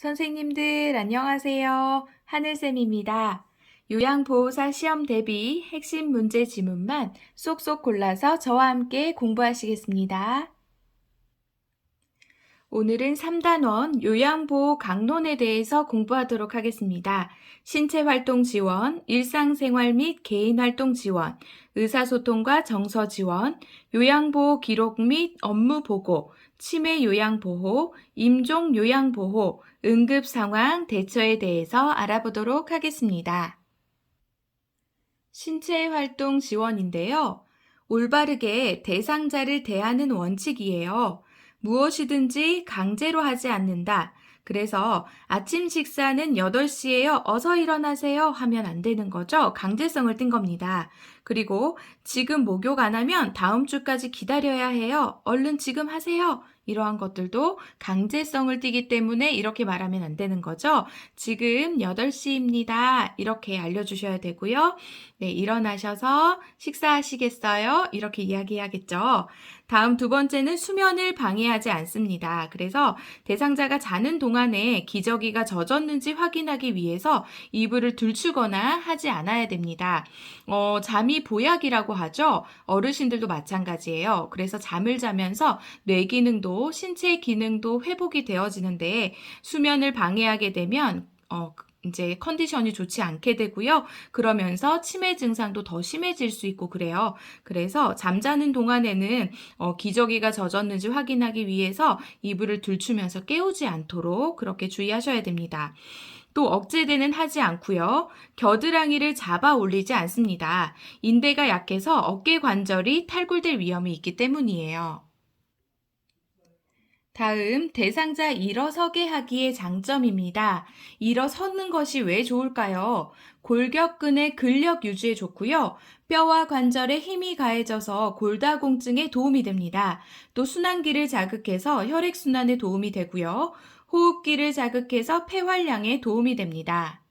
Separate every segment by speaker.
Speaker 1: 선생님들 안녕하세요. 하늘쌤입니다. 요양보호사 시험 대비 핵심 문제 지문만 쏙쏙 골라서 저와 함께 공부하시겠습니다. 오늘은 3단원 요양보호 강론에 대해서 공부하도록 하겠습니다. 신체활동 지원, 일상생활 및 개인활동 지원, 의사소통과 정서 지원, 요양보호 기록 및 업무 보고, 치매 요양보호, 임종 요양보호, 응급상황 대처에 대해서 알아보도록 하겠습니다. 신체활동 지원인데요. 올바르게 대상자를 대하는 원칙이에요. 무엇이든지 강제로 하지 않는다. 그래서 아침 식사는 8시에요. 어서 일어나세요 하면 안 되는 거죠. 강제성을 띈 겁니다. 그리고 지금 목욕 안 하면 다음 주까지 기다려야 해요. 얼른 지금 하세요. 이러한 것들도 강제성을 띠기 때문에 이렇게 말하면 안 되는 거죠. 지금 8시입니다. 이렇게 알려주셔야 되고요. 네, 일어나셔서 식사하시겠어요? 이렇게 이야기해야겠죠. 다음 두 번째는 수면을 방해하지 않습니다. 그래서 대상자가 자는 동안에 기저귀가 젖었는지 확인하기 위해서 이불을 들추거나 하지 않아야 됩니다. 잠이 보약이라고 하죠. 어르신들도 마찬가지예요. 그래서 잠을 자면서 뇌 기능도 신체 기능도 회복이 되어지는데 수면을 방해하게 되면 이제 컨디션이 좋지 않게 되고요. 그러면서 치매 증상도 더 심해질 수 있고 그래요. 그래서 잠자는 동안에는 기저귀가 젖었는지 확인하기 위해서 이불을 들추면서 깨우지 않도록 그렇게 주의하셔야 됩니다. 또 억제대는 하지 않고요. 겨드랑이를 잡아 올리지 않습니다. 인대가 약해서 어깨 관절이 탈골될 위험이 있기 때문이에요. 다음 대상자 일어서게 하기의 장점입니다. 일어서는 것이 왜 좋을까요? 골격근의 근력 유지에 좋고요. 뼈와 관절에 힘이 가해져서 골다공증에 도움이 됩니다. 또 순환기를 자극해서 혈액순환에 도움이 되고요. 호흡기를 자극해서 폐활량에 도움이 됩니다.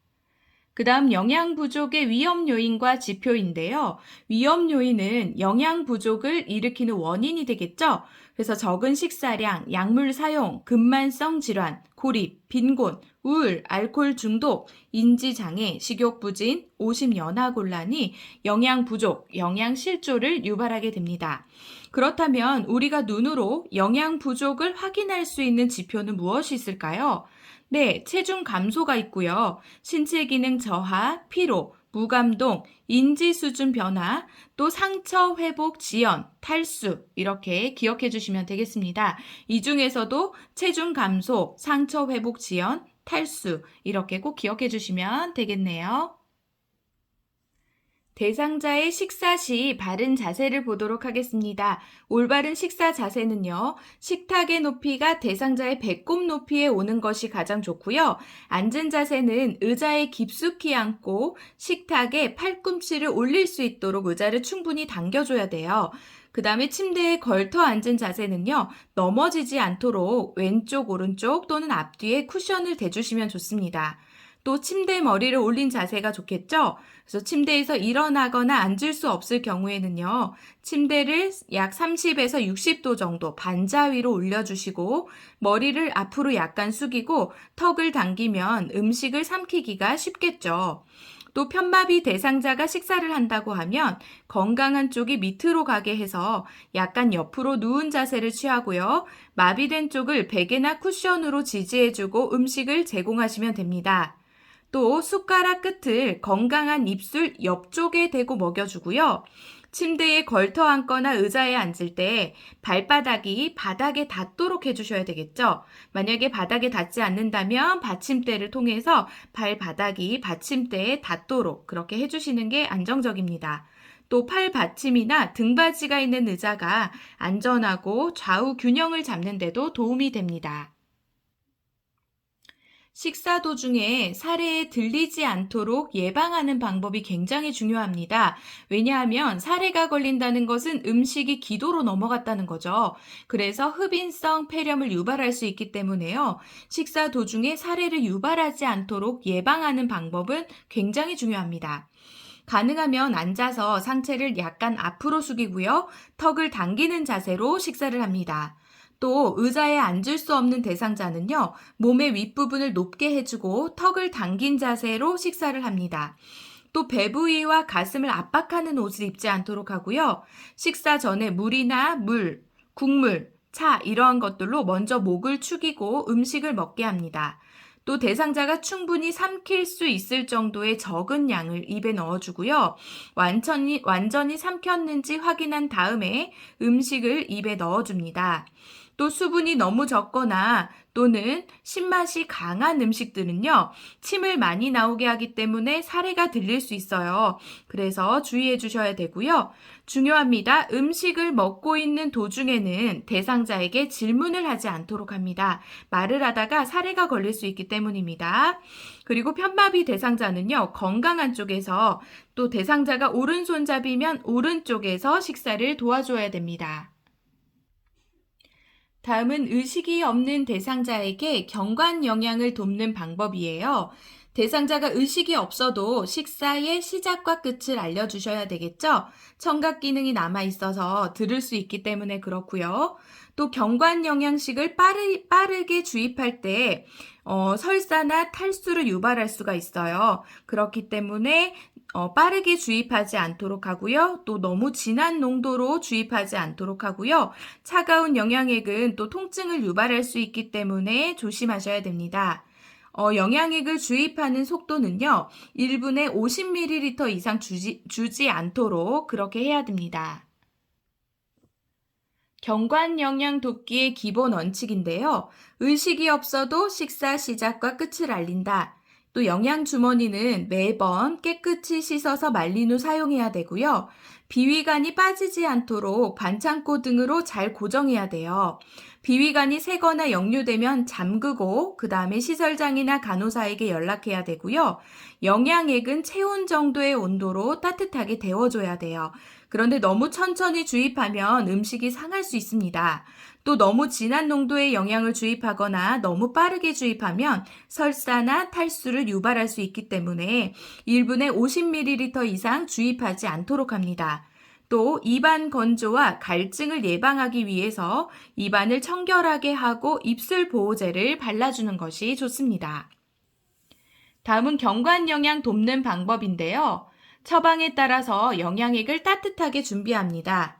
Speaker 1: 그 다음 영양 부족의 위험 요인과 지표인데요. 위험 요인은 영양 부족을 일으키는 원인이 되겠죠. 그래서 적은 식사량, 약물 사용, 근만성 질환, 고립, 빈곤, 우울, 알코올 중독, 인지장애, 식욕부진, 오심연화곤란이 영양 부족, 영양 실조를 유발하게 됩니다. 그렇다면 우리가 눈으로 영양 부족을 확인할 수 있는 지표는 무엇이 있을까요? 네, 체중 감소가 있고요. 신체 기능 저하, 피로, 무감동, 인지 수준 변화, 또 상처 회복 지연, 탈수 이렇게 기억해 주시면 되겠습니다. 이 중에서도 체중 감소, 상처 회복 지연, 탈수 이렇게 꼭 기억해 주시면 되겠네요. 대상자의 식사 시 바른 자세를 보도록 하겠습니다. 올바른 식사 자세는요, 식탁의 높이가 대상자의 배꼽 높이에 오는 것이 가장 좋고요. 앉은 자세는 의자에 깊숙이 앉고 식탁에 팔꿈치를 올릴 수 있도록 의자를 충분히 당겨줘야 돼요. 그 다음에 침대에 걸터 앉은 자세는요, 넘어지지 않도록 왼쪽, 오른쪽 또는 앞뒤에 쿠션을 대주시면 좋습니다. 또 침대에 머리를 올린 자세가 좋겠죠? 그래서 침대에서 일어나거나 앉을 수 없을 경우에는요, 침대를 약 30에서 60도 정도 반자위로 올려주시고, 머리를 앞으로 약간 숙이고, 턱을 당기면 음식을 삼키기가 쉽겠죠. 또 편마비 대상자가 식사를 한다고 하면 건강한 쪽이 밑으로 가게 해서 약간 옆으로 누운 자세를 취하고요. 마비된 쪽을 베개나 쿠션으로 지지해주고 음식을 제공하시면 됩니다. 또 숟가락 끝을 건강한 입술 옆쪽에 대고 먹여주고요. 침대에 걸터 앉거나 의자에 앉을 때 발바닥이 바닥에 닿도록 해주셔야 되겠죠. 만약에 바닥에 닿지 않는다면 받침대를 통해서 발바닥이 받침대에 닿도록 그렇게 해주시는 게 안정적입니다. 또 팔 받침이나 등받이가 있는 의자가 안전하고 좌우 균형을 잡는 데도 도움이 됩니다. 식사 도중에 사례에 들리지 않도록 예방하는 방법이 굉장히 중요합니다. 왜냐하면 사례가 걸린다는 것은 음식이 기도로 넘어갔다는 거죠. 그래서 흡인성 폐렴을 유발할 수 있기 때문에요. 식사 도중에 사례를 유발하지 않도록 예방하는 방법은 굉장히 중요합니다. 가능하면 앉아서 상체를 약간 앞으로 숙이고요. 턱을 당기는 자세로 식사를 합니다. 또 의자에 앉을 수 없는 대상자는요, 몸의 윗부분을 높게 해주고 턱을 당긴 자세로 식사를 합니다. 또 배 부위와 가슴을 압박하는 옷을 입지 않도록 하고요. 식사 전에 물이나 물, 국물, 차 이러한 것들로 먼저 목을 축이고 음식을 먹게 합니다. 또 대상자가 충분히 삼킬 수 있을 정도의 적은 양을 입에 넣어주고요. 완전히 삼켰는지 확인한 다음에 음식을 입에 넣어줍니다. 또 수분이 너무 적거나 또는 신맛이 강한 음식들은요, 침을 많이 나오게 하기 때문에 사례가 들릴 수 있어요. 그래서 주의해 주셔야 되고요. 중요합니다. 음식을 먹고 있는 도중에는 대상자에게 질문을 하지 않도록 합니다. 말을 하다가 사례가 걸릴 수 있기 때문입니다. 그리고 편마비 대상자는요, 건강한 쪽에서 또 대상자가 오른손잡이면 오른쪽에서 식사를 도와줘야 됩니다. 다음은 의식이 없는 대상자에게 경관 영양을 돕는 방법이에요. 대상자가 의식이 없어도 식사의 시작과 끝을 알려주셔야 되겠죠? 청각 기능이 남아있어서 들을 수 있기 때문에 그렇고요. 또 경관 영양식을 빠르게 주입할 때 설사나 탈수를 유발할 수가 있어요. 그렇기 때문에 빠르게 주입하지 않도록 하고요. 또 너무 진한 농도로 주입하지 않도록 하고요. 차가운 영양액은 또 통증을 유발할 수 있기 때문에 조심하셔야 됩니다. 영양액을 주입하는 속도는요, 1분에 50ml 이상 주지 않도록 그렇게 해야 됩니다. 경관 영양 돕기의 기본 원칙인데요. 의식이 없어도 식사 시작과 끝을 알린다. 또 영양 주머니는 매번 깨끗이 씻어서 말린 후 사용해야 되고요. 비위관이 빠지지 않도록 반창고 등으로 잘 고정해야 돼요. 비위관이 새거나 역류되면 잠그고 그 다음에 시설장이나 간호사에게 연락해야 되고요. 영양액은 체온 정도의 온도로 따뜻하게 데워줘야 돼요. 그런데 너무 천천히 주입하면 음식이 상할 수 있습니다. 또 너무 진한 농도의 영양을 주입하거나 너무 빠르게 주입하면 설사나 탈수를 유발할 수 있기 때문에 1분에 50ml 이상 주입하지 않도록 합니다. 또 입안 건조와 갈증을 예방하기 위해서 입안을 청결하게 하고 입술 보호제를 발라주는 것이 좋습니다. 다음은 경관 영양 돕는 방법인데요. 처방에 따라서 영양액을 따뜻하게 준비합니다.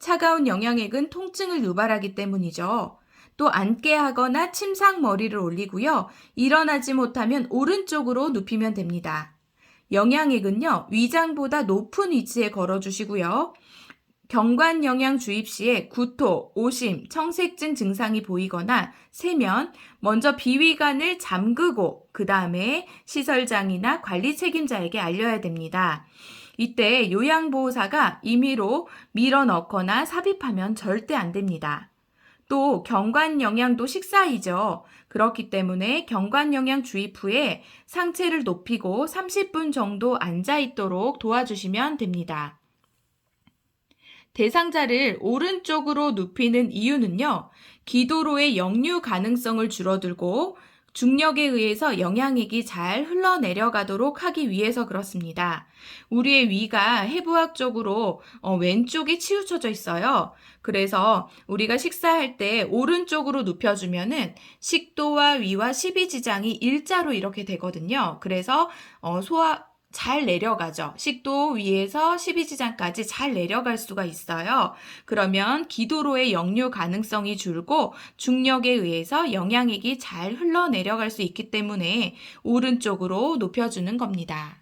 Speaker 1: 차가운 영양액은 통증을 유발하기 때문이죠. 또 앉게 하거나 침상 머리를 올리고요. 일어나지 못하면 오른쪽으로 눕히면 됩니다. 영양액은요, 위장보다 높은 위치에 걸어주시고요. 경관 영양 주입 시에 구토, 오심, 청색증 증상이 보이거나 세면 먼저 비위관을 잠그고 그 다음에 시설장이나 관리 책임자에게 알려야 됩니다. 이때 요양보호사가 임의로 밀어넣거나 삽입하면 절대 안 됩니다. 또 경관 영양도 식사이죠. 그렇기 때문에 경관 영양 주입 후에 상체를 높이고 30분 정도 앉아 있도록 도와주시면 됩니다. 대상자를 오른쪽으로 눕히는 이유는요, 기도로의 역류 가능성을 줄어들고 중력에 의해서 영양액이 잘 흘러내려가도록 하기 위해서 그렇습니다. 우리의 위가 해부학적으로 왼쪽에 치우쳐져 있어요. 그래서 우리가 식사할 때 오른쪽으로 눕혀주면은 식도와 위와 십이지장이 일자로 이렇게 되거든요. 그래서 소화 잘 내려가죠. 식도 위에서 십이지장까지 잘 내려갈 수가 있어요. 그러면 기도로의 역류 가능성이 줄고 중력에 의해서 영양액이 잘 흘러내려갈 수 있기 때문에 오른쪽으로 높여주는 겁니다.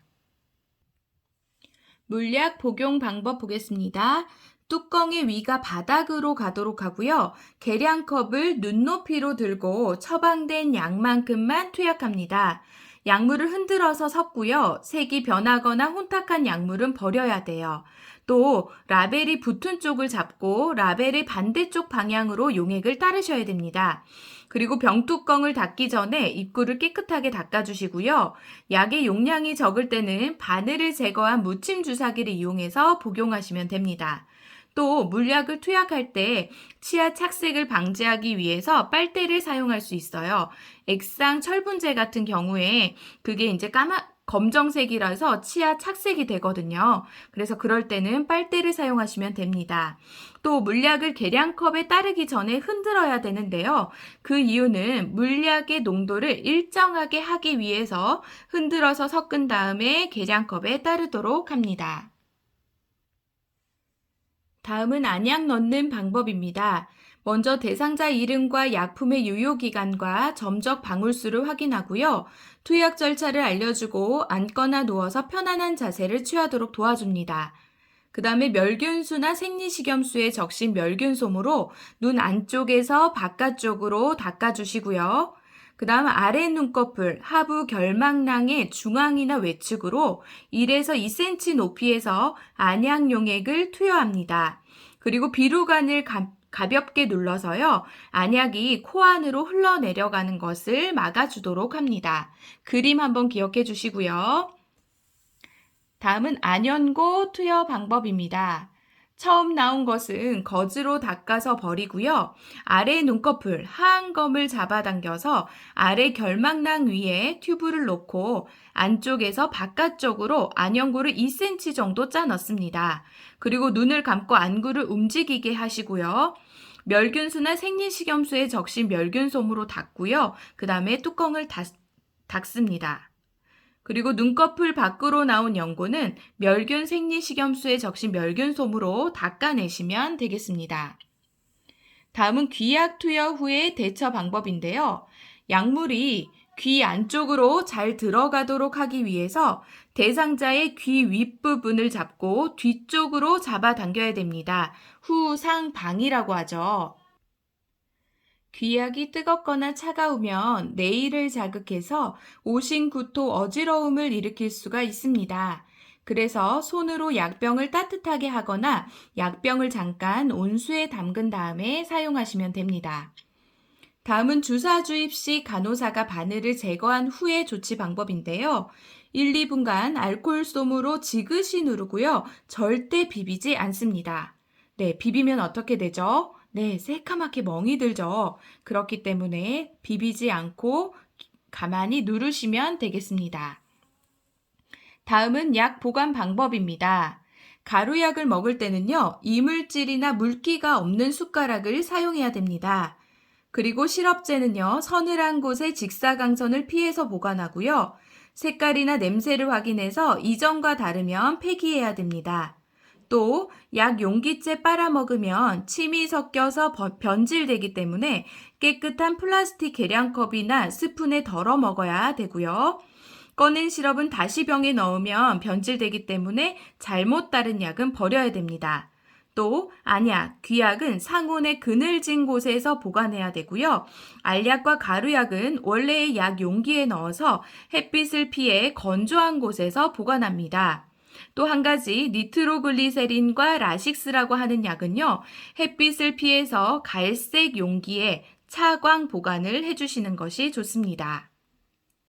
Speaker 1: 물약 복용 방법 보겠습니다. 뚜껑의 위가 바닥으로 가도록 하고요. 계량컵을 눈높이로 들고 처방된 양만큼만 투약합니다. 약물을 흔들어서 섞고요. 색이 변하거나 혼탁한 약물은 버려야 돼요. 또 라벨이 붙은 쪽을 잡고 라벨의 반대쪽 방향으로 용액을 따르셔야 됩니다. 그리고 병뚜껑을 닫기 전에 입구를 깨끗하게 닦아주시고요. 약의 용량이 적을 때는 바늘을 제거한 무침 주사기를 이용해서 복용하시면 됩니다. 또 물약을 투약할 때 치아 착색을 방지하기 위해서 빨대를 사용할 수 있어요. 액상 철분제 같은 경우에 그게 이제 검정색이라서 치아 착색이 되거든요. 그래서 그럴 때는 빨대를 사용하시면 됩니다. 또 물약을 계량컵에 따르기 전에 흔들어야 되는데요. 그 이유는 물약의 농도를 일정하게 하기 위해서 흔들어서 섞은 다음에 계량컵에 따르도록 합니다. 다음은 안약 넣는 방법입니다. 먼저 대상자 이름과 약품의 유효기간과 점적 방울수를 확인하고요. 투약 절차를 알려주고 앉거나 누워서 편안한 자세를 취하도록 도와줍니다. 그 다음에 멸균수나 생리식염수에 적신 멸균솜으로 눈 안쪽에서 바깥쪽으로 닦아주시고요. 그 다음 아래 눈꺼풀, 하부 결막낭의 중앙이나 외측으로 1에서 2cm 높이에서 안약 용액을 투여합니다. 그리고 비루관을 가볍게 눌러서요. 안약이 코 안으로 흘러내려가는 것을 막아주도록 합니다. 그림 한번 기억해 주시고요. 다음은 안연고 투여 방법입니다. 처음 나온 것은 거즈로 닦아서 버리고요. 아래 눈꺼풀, 하안검을 잡아당겨서 아래 결막낭 위에 튜브를 놓고 안쪽에서 바깥쪽으로 안연고를 2cm 정도 짜 넣습니다. 그리고 눈을 감고 안구를 움직이게 하시고요. 멸균수나 생리식염수에 적신 멸균솜으로 닦고요. 그 다음에 뚜껑을 닫습니다. 그리고 눈꺼풀 밖으로 나온 연고는 멸균 생리식염수에 적신 멸균솜으로 닦아내시면 되겠습니다. 다음은 귀약 투여 후의 대처 방법인데요. 약물이 귀 안쪽으로 잘 들어가도록 하기 위해서 대상자의 귀 윗부분을 잡고 뒤쪽으로 잡아당겨야 됩니다. 후상방이라고 하죠. 귀약이 뜨겁거나 차가우면 내일을 자극해서 오신구토 어지러움을 일으킬 수가 있습니다. 그래서 손으로 약병을 따뜻하게 하거나 약병을 잠깐 온수에 담근 다음에 사용하시면 됩니다. 다음은 주사 주입 시 간호사가 바늘을 제거한 후의 조치 방법인데요. 1, 2분간 알코올솜으로 지그시 누르고요. 절대 비비지 않습니다. 네, 비비면 어떻게 되죠? 네, 새카맣게 멍이 들죠. 그렇기 때문에 비비지 않고 가만히 누르시면 되겠습니다. 다음은 약 보관 방법입니다. 가루약을 먹을 때는요, 이물질이나 물기가 없는 숟가락을 사용해야 됩니다. 그리고 시럽제는요, 서늘한 곳에 직사광선을 피해서 보관하고요. 색깔이나 냄새를 확인해서 이전과 다르면 폐기해야 됩니다. 또 약 용기째 빨아먹으면 침이 섞여서 변질되기 때문에 깨끗한 플라스틱 계량컵이나 스푼에 덜어 먹어야 되고요. 꺼낸 시럽은 다시 병에 넣으면 변질되기 때문에 잘못 따른 약은 버려야 됩니다. 또 안약, 귀약은 상온에 그늘진 곳에서 보관해야 되고요. 알약과 가루약은 원래의 약 용기에 넣어서 햇빛을 피해 건조한 곳에서 보관합니다. 또 한 가지 니트로글리세린과 라식스라고 하는 약은요. 햇빛을 피해서 갈색 용기에 차광 보관을 해주시는 것이 좋습니다.